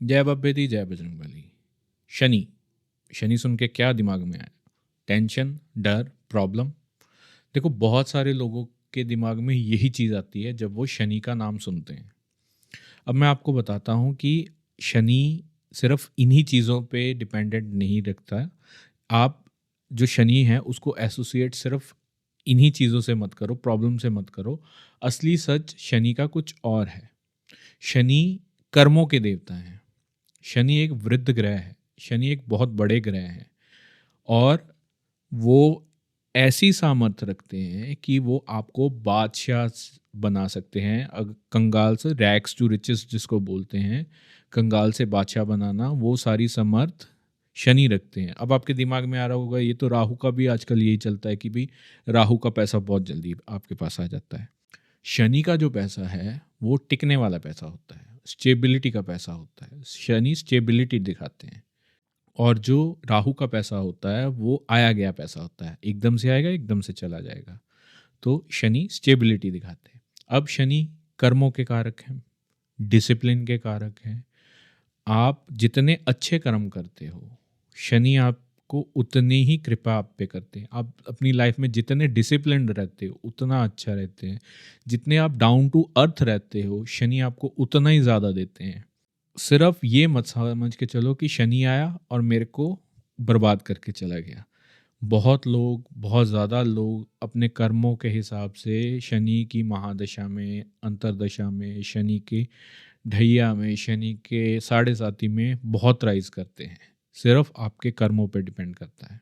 जय बब्बे दी जय बजरंगबली। शनि। शनि सुन के क्या दिमाग में आया? टेंशन, डर, प्रॉब्लम। देखो, बहुत सारे लोगों के दिमाग में यही चीज़ आती है जब वो शनि का नाम सुनते हैं। अब मैं आपको बताता हूँ कि शनि सिर्फ इन्हीं चीज़ों पे डिपेंडेंट नहीं रखता। आप जो शनि है उसको एसोसिएट सिर्फ इन्हीं चीज़ों से मत करो, प्रॉब्लम से मत करो। असली सच शनि का कुछ और है। शनि कर्मों के देवता हैं। शनि एक वृद्ध ग्रह है। शनि एक बहुत बड़े ग्रह हैं और वो ऐसी सामर्थ्य रखते हैं कि वो आपको बादशाह बना सकते हैं। कंगाल से रैग्स टू रिचेस जिसको बोलते हैं, कंगाल से बादशाह बनाना, वो सारी समर्थ शनि रखते हैं। अब आपके दिमाग में आ रहा होगा ये तो राहु का भी आजकल यही चलता है कि भाई राहु का पैसा बहुत जल्दी आपके पास आ जाता है। शनि का जो पैसा है वो टिकने वाला पैसा होता है, स्टेबिलिटी का पैसा होता है। शनि स्टेबिलिटी दिखाते हैं और जो राहु का पैसा होता है वो आया गया पैसा होता है, एकदम से आएगा एकदम से चला जाएगा। तो शनि स्टेबिलिटी दिखाते हैं। अब शनि कर्मों के कारक हैं, डिसिप्लिन के कारक हैं। आप जितने अच्छे कर्म करते हो शनि आपको उतनी ही कृपा आप पे करते हैं। आप अपनी लाइफ में जितने डिसिप्लिन रहते हो उतना अच्छा रहते हैं। जितने आप डाउन टू अर्थ रहते हो शनि आपको उतना ही ज़्यादा देते हैं। सिर्फ ये मत समझ के चलो कि शनि आया और मेरे को बर्बाद करके चला गया। बहुत लोग, बहुत ज़्यादा लोग अपने कर्मों के हिसाब से शनि की महादशा में, अंतरदशा में, शनि के ढैया में, शनि के साढ़े साती में बहुत राइज करते हैं। सिर्फ आपके कर्मों पे डिपेंड करता है।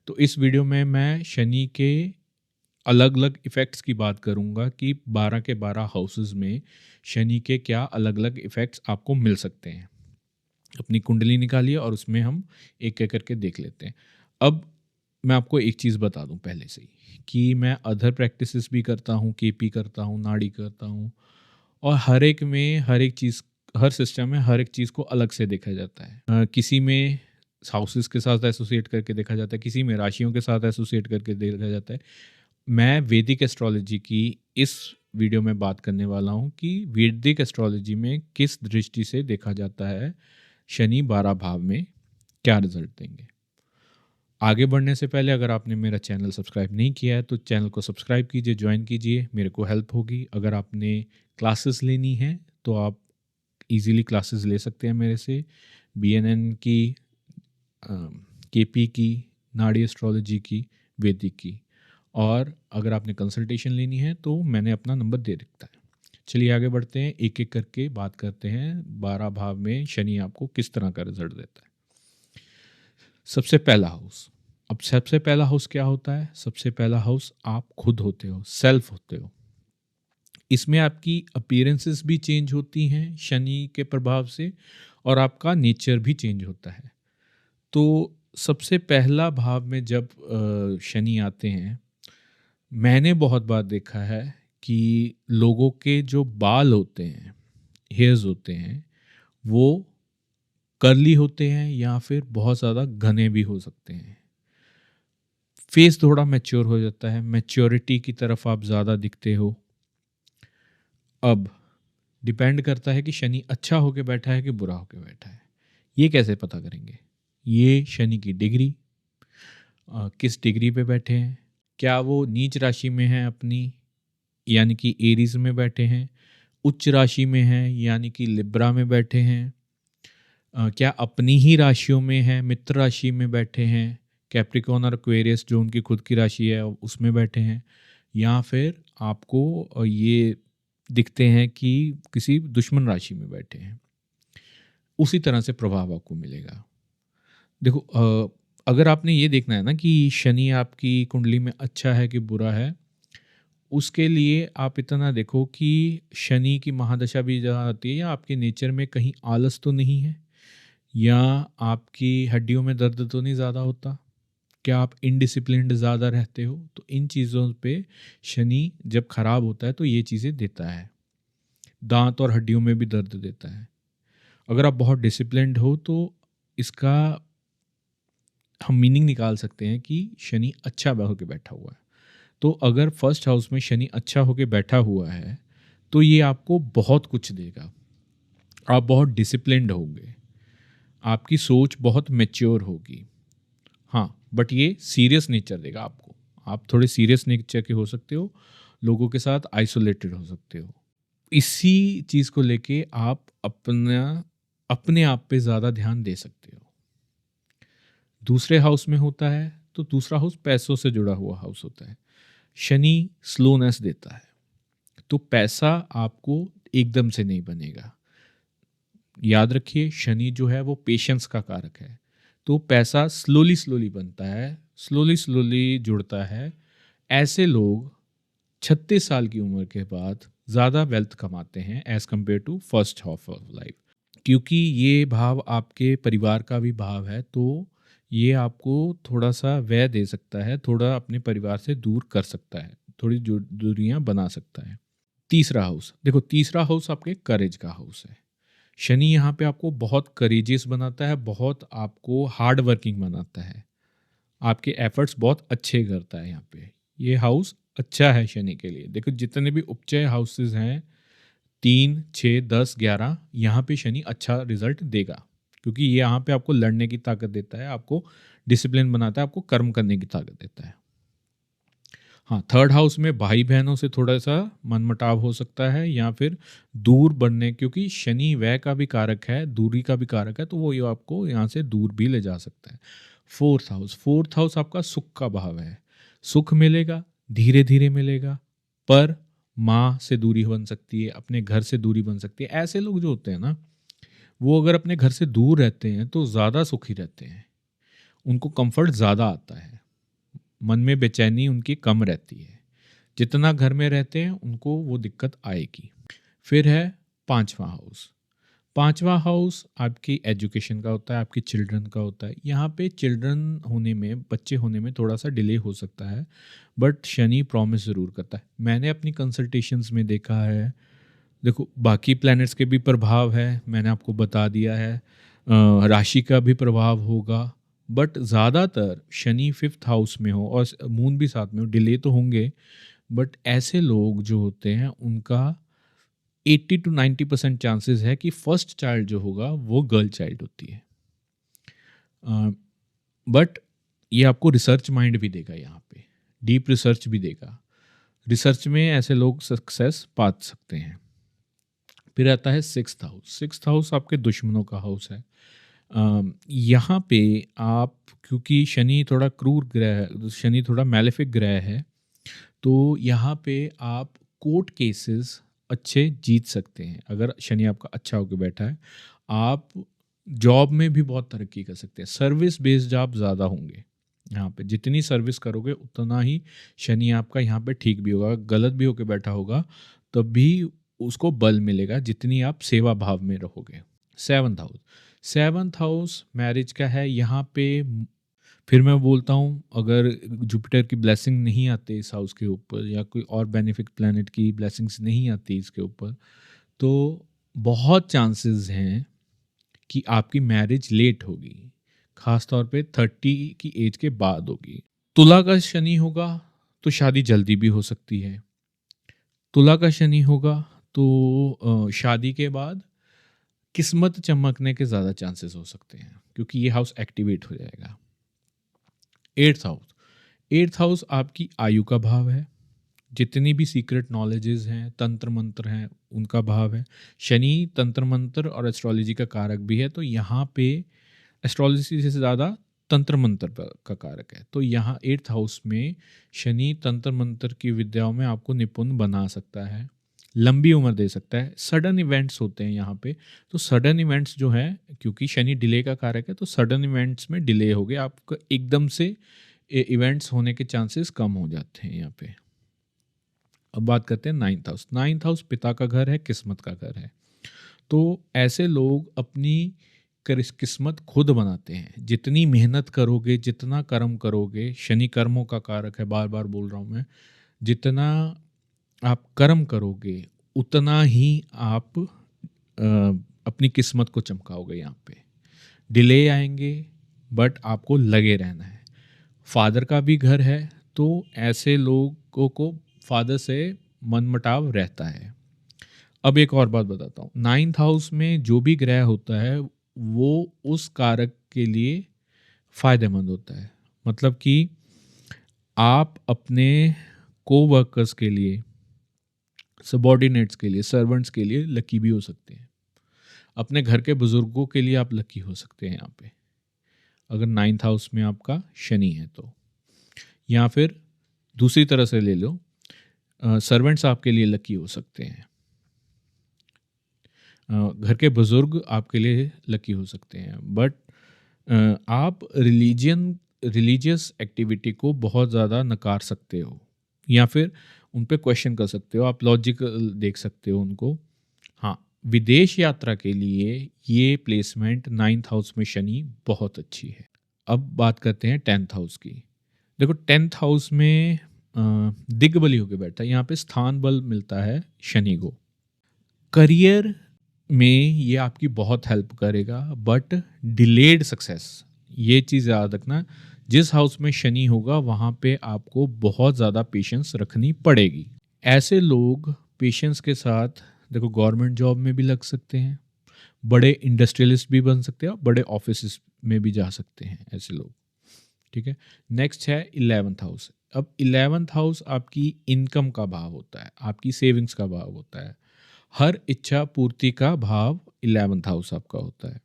तो इस वीडियो में मैं शनि के अलग अलग इफ़ेक्ट्स की बात करूंगा कि 12 के 12 हाउसेस में शनि के क्या अलग अलग इफ़ेक्ट्स आपको मिल सकते हैं। अपनी कुंडली निकालिए और उसमें हम एक एक करके देख लेते हैं। अब मैं आपको एक चीज़ बता दूं पहले से ही कि मैं अदर प्रैक्टिसेस भी करता हूं, केपी करता हूं, नाड़ी करता हूं और हर एक में हर एक चीज़, हर सिस्टम में हर एक चीज़ को अलग से देखा जाता है। किसी में हाउसेस के साथ एसोसिएट करके देखा जाता है, किसी में राशियों के साथ एसोसिएट करके देखा जाता है। मैं वैदिक एस्ट्रोलॉजी की इस वीडियो में बात करने वाला हूं कि वैदिक एस्ट्रोलॉजी में किस दृष्टि से देखा जाता है शनि 12 भाव में क्या रिजल्ट देंगे। आगे बढ़ने से पहले अगर आपने मेरा चैनल सब्सक्राइब नहीं किया है तो चैनल को सब्सक्राइब कीजिए, ज्वाइन कीजिए, मेरे को हेल्प होगी। अगर आपने क्लासेस लेनी है तो आप इजीली क्लासेस ले सकते हैं मेरे से, बीएनएन की, केपी की, नाड़ी एस्ट्रोलॉजी की, वैदिक की। और अगर आपने कंसल्टेशन लेनी है तो मैंने अपना नंबर दे रखा है। चलिए आगे बढ़ते हैं, एक एक करके बात करते हैं 12 भाव में शनि आपको किस तरह का रिजल्ट देता है। सबसे पहला हाउस। अब सबसे पहला हाउस क्या होता है? सबसे पहला हाउस आप खुद होते हो, सेल्फ होते हो। इसमें आपकी अपीयरेंसेस भी चेंज होती हैं शनि के प्रभाव से और आपका नेचर भी चेंज होता है। तो सबसे पहला भाव में जब शनि आते हैं, मैंने बहुत बार देखा है कि लोगों के जो बाल होते हैं, हेयर्स होते हैं, वो कर्ली होते हैं या फिर बहुत ज़्यादा घने भी हो सकते हैं। फेस थोड़ा मैच्योर हो जाता है, मैच्योरिटी की तरफ आप ज़्यादा दिखते हो। अब डिपेंड करता है कि शनि अच्छा होके बैठा है कि बुरा होके बैठा है। ये कैसे पता करेंगे? ये शनि की डिग्री, किस डिग्री पे बैठे हैं, क्या वो नीच राशि में हैं अपनी यानी कि एरीज में बैठे हैं, उच्च राशि में हैं यानी कि लिब्रा में बैठे हैं, क्या अपनी ही राशियों में हैं, मित्र राशि में बैठे हैं, कैप्रिकॉर्न और एक्वेरियस जो उनकी खुद की राशि है उसमें बैठे हैं, या फिर आपको ये दिखते हैं कि किसी दुश्मन राशि में बैठे हैं। उसी तरह से प्रभाव आपको मिलेगा। देखो, अगर आपने ये देखना है ना कि शनि आपकी कुंडली में अच्छा है कि बुरा है, उसके लिए आप इतना देखो कि शनि की महादशा भी जहाँ आती है या आपके नेचर में कहीं आलस तो नहीं है, या आपकी हड्डियों में दर्द तो नहीं ज़्यादा होता, क्या आप इनडिसिप्लिन्ड ज़्यादा रहते हो। तो इन चीज़ों पे शनि जब खराब होता है तो ये चीज़ें देता है। दांत और हड्डियों में भी दर्द देता है। अगर आप बहुत डिसिप्लिन्ड हो तो इसका हम मीनिंग निकाल सकते हैं कि शनि अच्छा होकर बैठा हुआ है। तो अगर फर्स्ट हाउस में शनि अच्छा होकर बैठा हुआ है तो ये आपको बहुत कुछ देगा। आप बहुत डिसिप्लिन्ड होंगे, आपकी सोच बहुत मैच्योर होगी। हाँ, बट ये सीरियस नेचर देगा आपको। आप थोड़े सीरियस नेचर के हो सकते हो, लोगों के साथ आइसोलेटेड हो सकते हो। इसी चीज़ को लेके आप अपने आप पे ज़्यादा ध्यान दे सकते हो। दूसरे हाउस में होता है तो दूसरा हाउस पैसों से जुड़ा हुआ हाउस होता है। शनि स्लोनेस देता है, तो पैसा आपको एकदम से नहीं बनेगा। याद रखिए, शनि जो है वो पेशेंस का कारक है, तो पैसा स्लोली स्लोली बनता है, स्लोली स्लोली जुड़ता है। ऐसे लोग 36 साल की उम्र के बाद ज़्यादा वेल्थ कमाते हैं as compare to first half of life, क्योंकि ये भाव आपके परिवार का भी भाव है, तो ये आपको थोड़ा सा व्यय दे सकता है, थोड़ा अपने परिवार से दूर कर सकता है, थोड़ी दूरियां बना सकता है। तीसरा हाउस, देखो तीसरा हाउस आपके करेज का हाउस है। शनि यहाँ पे आपको बहुत करेजियस बनाता है, बहुत आपको हार्ड वर्किंग बनाता है, आपके एफर्ट्स बहुत अच्छे करता है। यहाँ पे ये हाउस अच्छा है शनि के लिए। देखो जितने भी उपचय हाउसेज हैं, 3, 6, 10, 11, यहाँ पे शनि अच्छा रिजल्ट देगा, क्योंकि ये यहाँ पे आपको लड़ने की ताकत देता है, आपको डिसिप्लिन बनाता है, आपको कर्म करने की ताकत देता है। हाँ, थर्ड हाउस में भाई बहनों से थोड़ा सा मनमुटाव हो सकता है, या फिर दूर बढ़ने, क्योंकि शनि व्यय का भी कारक है, दूरी का भी कारक है, तो वो ये आपको यहाँ से दूर भी ले जा सकता है। फोर्थ हाउस आपका सुख का भाव है। सुख मिलेगा, धीरे धीरे मिलेगा, पर माँ से दूरी बन सकती है, अपने घर से दूरी बन सकती है। ऐसे लोग जो होते हैं ना, वो अगर अपने घर से दूर रहते हैं तो ज़्यादा सुखी रहते हैं, उनको कंफर्ट ज़्यादा आता है, मन में बेचैनी उनकी कम रहती है। जितना घर में रहते हैं उनको वो दिक्कत आएगी। फिर है पांचवा हाउस। पांचवा हाउस आपकी एजुकेशन का होता है, आपकी चिल्ड्रन का होता है। यहाँ पे चिल्ड्रन होने में, बच्चे होने में थोड़ा सा डिले हो सकता है, बट शनि प्रॉमिस ज़रूर करता है। मैंने अपनी कंसल्टेशंस में देखा है, देखो बाकी प्लैनेट्स के भी प्रभाव है, मैंने आपको बता दिया है, राशि का भी प्रभाव होगा, बट ज़्यादातर शनि फिफ्थ हाउस में हो और मून भी साथ में हो, डिले तो होंगे, बट ऐसे लोग जो होते हैं उनका 80 to 90% चांसेस है कि फर्स्ट चाइल्ड जो होगा वो गर्ल चाइल्ड होती है। बट ये आपको रिसर्च माइंड भी देगा, यहाँ पे डीप रिसर्च भी देगा। रिसर्च में ऐसे लोग सक्सेस पा सकते हैं। फिर आता है सिक्स्थ हाउस। सिक्स्थ हाउस आपके दुश्मनों का हाउस है। यहाँ पे आप, क्योंकि शनि थोड़ा क्रूर ग्रह है, शनि थोड़ा मैलेफिक ग्रह है, तो यहाँ पे आप कोर्ट केसेस अच्छे जीत सकते हैं। अगर शनि आपका अच्छा होकर बैठा है, आप जॉब में भी बहुत तरक्की कर सकते हैं। सर्विस बेस्ड जॉब ज़्यादा होंगे यहाँ पे, जितनी सर्विस करोगे उतना ही शनि आपका यहाँ पे ठीक भी होगा। गलत भी होकर बैठा होगा तब भी उसको बल मिलेगा, जितनी आप सेवा भाव में रहोगे। सेवन्थ हाउस मैरिज का है। यहाँ पे फिर मैं बोलता हूँ, अगर जुपिटर की ब्लेसिंग नहीं आती इस हाउस के ऊपर, या कोई और बेनिफिक प्लैनेट की ब्लेसिंग्स नहीं आती इसके ऊपर, तो बहुत चांसेस हैं कि आपकी मैरिज लेट होगी, खास तौर पे 30 की एज के बाद होगी। तुला का शनि होगा तो शादी जल्दी भी हो सकती है। तुला का शनि होगा तो शादी के बाद किस्मत चमकने के ज़्यादा चांसेस हो सकते हैं, क्योंकि ये हाउस एक्टिवेट हो जाएगा। एट्थ हाउस आपकी आयु का भाव है। जितनी भी सीक्रेट नॉलेजेस हैं, तंत्र मंत्र हैं, उनका भाव है। शनि तंत्र मंत्र और एस्ट्रोलॉजी का कारक भी है, तो यहाँ पे एस्ट्रोलॉजी से ज़्यादा तंत्र मंत्र का कारक है। तो यहाँ एट्थ हाउस में शनि तंत्र मंत्र की विद्याओं में आपको निपुण बना सकता है, लंबी उम्र दे सकता है। सडन इवेंट्स होते हैं यहाँ पे, तो सडन इवेंट्स जो है, क्योंकि शनि डिले का कारक है, तो सडन इवेंट्स में डिले हो गया, आपको एकदम से इवेंट्स होने के चांसेस कम हो जाते हैं यहाँ पे। अब बात करते हैं नाइन्थ हाउस पिता का घर है, किस्मत का घर है। तो ऐसे लोग अपनी किस्मत खुद बनाते हैं। जितनी मेहनत करोगे, जितना कर्म करोगे, शनि कर्मों का कारक है, बार बार बोल रहा हूँ मैं, जितना आप कर्म करोगे उतना ही आप अपनी किस्मत को चमकाओगे। यहाँ पे डिले आएंगे, बट आपको लगे रहना है। फादर का भी घर है, तो ऐसे लोगों को फादर से मनमुटाव रहता है। अब एक और बात बताता हूँ, 9th हाउस में जो भी ग्रह होता है वो उस कारक के लिए फायदेमंद होता है। मतलब कि आप अपने कोवर्कर्स के लिए, सबॉर्डिनेट्स के लिए, सर्वेंट्स के लिए लकी भी हो सकते हैं। अपने घर के बुजुर्गों के लिए आप लकी हो सकते हैं यहाँ पे, अगर 9th हाउस में आपका शनि है तो। या फिर दूसरी तरह से ले लो, सर्वेंट्स आपके लिए लकी हो सकते हैं, घर के बुजुर्ग आपके लिए लकी हो सकते हैं। बट आप रिलीजियस एक्टिविटी को बहुत ज़्यादा नकार सकते हो, या फिर उन पे क्वेश्चन कर सकते हो, आप लॉजिकल देख सकते हो उनको। हाँ, विदेश यात्रा के लिए ये प्लेसमेंट 9th हाउस में शनि बहुत अच्छी है। अब बात करते हैं 10th हाउस की। देखो 10th हाउस में दिग्बली होकर बैठा है, यहाँ पे स्थान बल मिलता है शनि को। करियर में ये आपकी बहुत हेल्प करेगा, बट डिलेड सक्सेस, ये चीज़ याद रखना। जिस हाउस में शनि होगा वहाँ पे आपको बहुत ज़्यादा पेशेंस रखनी पड़ेगी। ऐसे लोग पेशेंस के साथ, देखो, गवर्नमेंट जॉब में भी लग सकते हैं, बड़े इंडस्ट्रियलिस्ट भी बन सकते हैं, और बड़े ऑफिस में भी जा सकते हैं ऐसे लोग। ठीक है, नेक्स्ट है 11th हाउस। अब 11th हाउस आपकी इनकम का भाव होता है, आपकी सेविंग्स का भाव होता है, हर इच्छा पूर्ति का भाव 11th हाउस आपका होता है।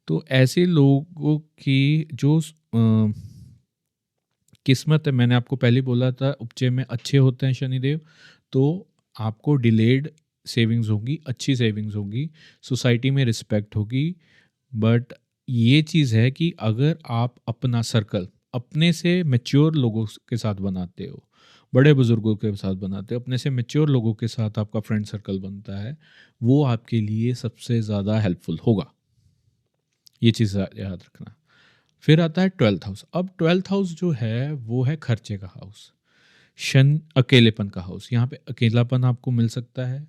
तो ऐसे लोगों की जो किस्मत है, मैंने आपको पहले बोला था उपचय में अच्छे होते हैं शनिदेव, तो आपको डिलेड सेविंग्स होगी, अच्छी सेविंग्स होगी, सोसाइटी में रिस्पेक्ट होगी। बट ये चीज़ है कि अगर आप अपना सर्कल अपने से मैच्योर लोगों के साथ बनाते हो, बड़े बुजुर्गों के साथ बनाते हो, अपने से मैच्योर लोगों के साथ आपका फ्रेंड सर्कल बनता है, वो आपके लिए सबसे ज़्यादा हेल्पफुल होगा। ये चीज़ याद रखना। फिर आता है 12th हाउस। अब 12th हाउस जो है वो है खर्चे का हाउस, शन अकेलेपन का हाउस। यहाँ पे अकेलापन आपको मिल सकता है,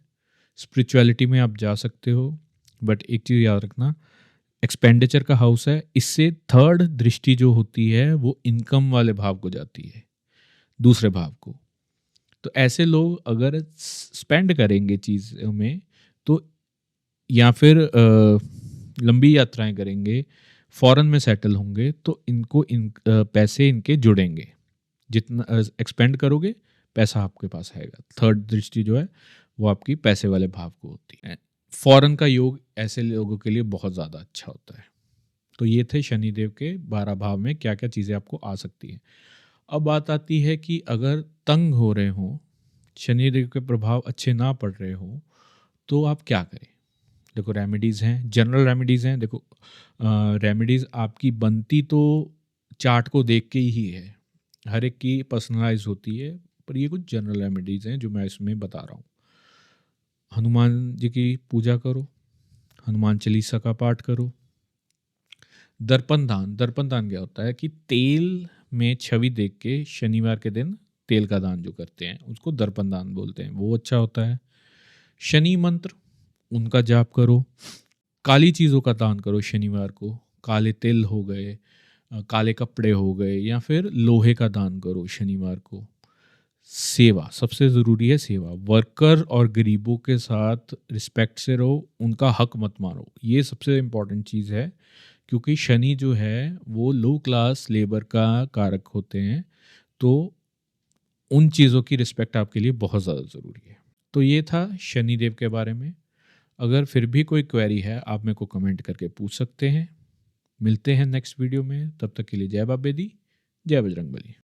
स्पिरिचुअलिटी में आप जा सकते हो, बट एक चीज़ याद रखना, एक्सपेंडिचर का हाउस है, इससे थर्ड दृष्टि जो होती है वो इनकम वाले भाव को जाती है, दूसरे भाव को। तो ऐसे लोग अगर स्पेंड करेंगे चीज़ों में, तो या फिर लंबी यात्राएं करेंगे, फॉरेन में सेटल होंगे, तो इनको पैसे इनके जुड़ेंगे। जितना एक्सपेंड करोगे पैसा आपके पास आएगा। थर्ड दृष्टि जो है वो आपकी पैसे वाले भाव को होती है। फॉरेन का योग ऐसे लोगों के लिए बहुत ज़्यादा अच्छा होता है। तो ये थे शनिदेव के 12 भाव में क्या क्या चीज़ें आपको आ सकती हैं। अब बात आती है कि अगर तंग हो रहे हों, शनिदेव के प्रभाव अच्छे ना पड़ रहे हों, तो आप क्या करें। देखो, रेमेडीज़ हैं, जनरल रेमेडीज़ हैं। देखो, रेमेडीज़ आपकी बनती तो चार्ट को देख के ही है, हर एक की पर्सनलाइज होती है, पर ये कुछ जनरल रेमेडीज़ हैं जो मैं इसमें बता रहा हूँ। हनुमान जी की पूजा करो, हनुमान चालीसा का पाठ करो। दर्पण दान क्या होता है कि तेल में छवि देख के शनिवार के दिन तेल का दान जो करते हैं उसको दर्पण दान बोलते हैं, वो अच्छा होता है। शनि मंत्र उनका जाप करो। काली चीज़ों का दान करो शनिवार को, काले तिल हो गए, काले कपड़े हो गए, या फिर लोहे का दान करो शनिवार को। सेवा सबसे ज़रूरी है, सेवा। वर्कर और गरीबों के साथ रिस्पेक्ट से रहो, उनका हक मत मारो, ये सबसे इम्पॉर्टेंट चीज़ है। क्योंकि शनि जो है वो लो क्लास लेबर का कारक होते हैं, तो उन चीज़ों की रिस्पेक्ट आपके लिए बहुत ज़्यादा ज़रूरी है। तो ये था शनिदेव के बारे में। अगर फिर भी कोई क्वेरी है आप मेरे को कमेंट करके पूछ सकते हैं। मिलते हैं नेक्स्ट वीडियो में, तब तक के लिए जय बाबा दी, जय बजरंगबली।